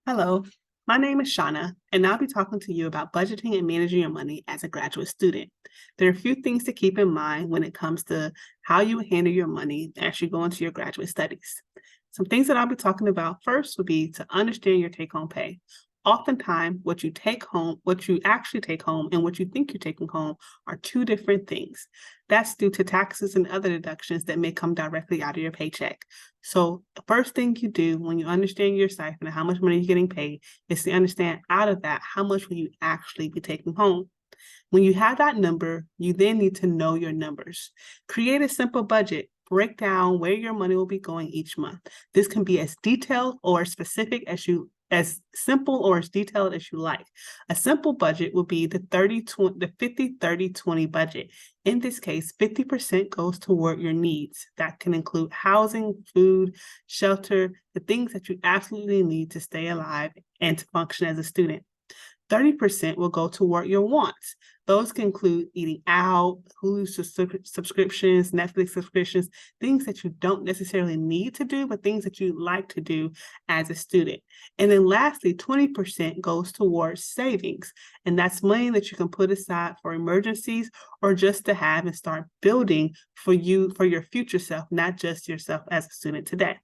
Hello, my name is Shauna, and I'll be talking to you about budgeting and managing your money as a graduate student. There are a few things to keep in mind when it comes to how you handle your money as you go into your graduate studies. Some things that I'll be talking about first would be to understand your take-home pay. Oftentimes, what you actually take home and what you think you're taking home are two different things. That's due to taxes and other deductions that may come directly out of your paycheck. So the first thing you do when you understand your stipend and how much money you're getting paid is to understand out of that, how much will you actually be taking home? When you have that number, you then need to know your numbers. Create a simple budget. Break down where your money will be going each month. This can be as detailed or specific as simple or as detailed as you like. A simple budget would be the 50-30-20 budget. In this case, 50% goes toward your needs. That can include housing, food, shelter, the things that you absolutely need to stay alive and to function as a student. 30% will go toward your wants. Those can include eating out, Hulu subscriptions, Netflix subscriptions, things that you don't necessarily need to do, but things that you like to do as a student. And then lastly, 20% goes towards savings. And that's money that you can put aside for emergencies or just to have and start building for your future self, not just yourself as a student today.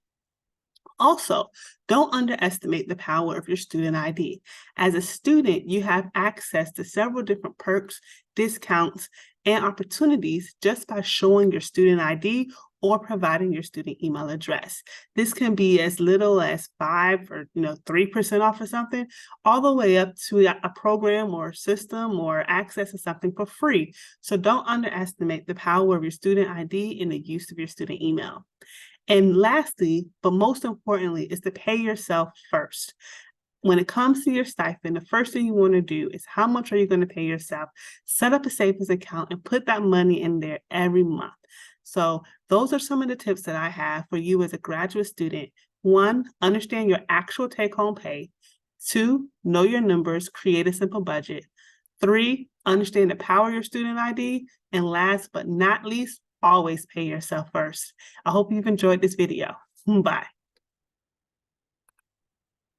Also, don't underestimate the power of your student ID. As a student, you have access to several different perks, discounts, and opportunities just by showing your student ID or providing your student email address. This can be as little as 5 or 3% off or something, all the way up to a program or system or access to something for free. So don't underestimate the power of your student ID and the use of your student email. And lastly, but most importantly, is to pay yourself first. When it comes to your stipend, the first thing you want to do is how much are you going to pay yourself? Set up a savings account and put that money in there every month. So those are some of the tips that I have for you as a graduate student. 1, understand your actual take-home pay. 2, know your numbers, create a simple budget. 3, understand the power of your student ID. And last but not least, always pay yourself first. I hope you've enjoyed this video. Bye.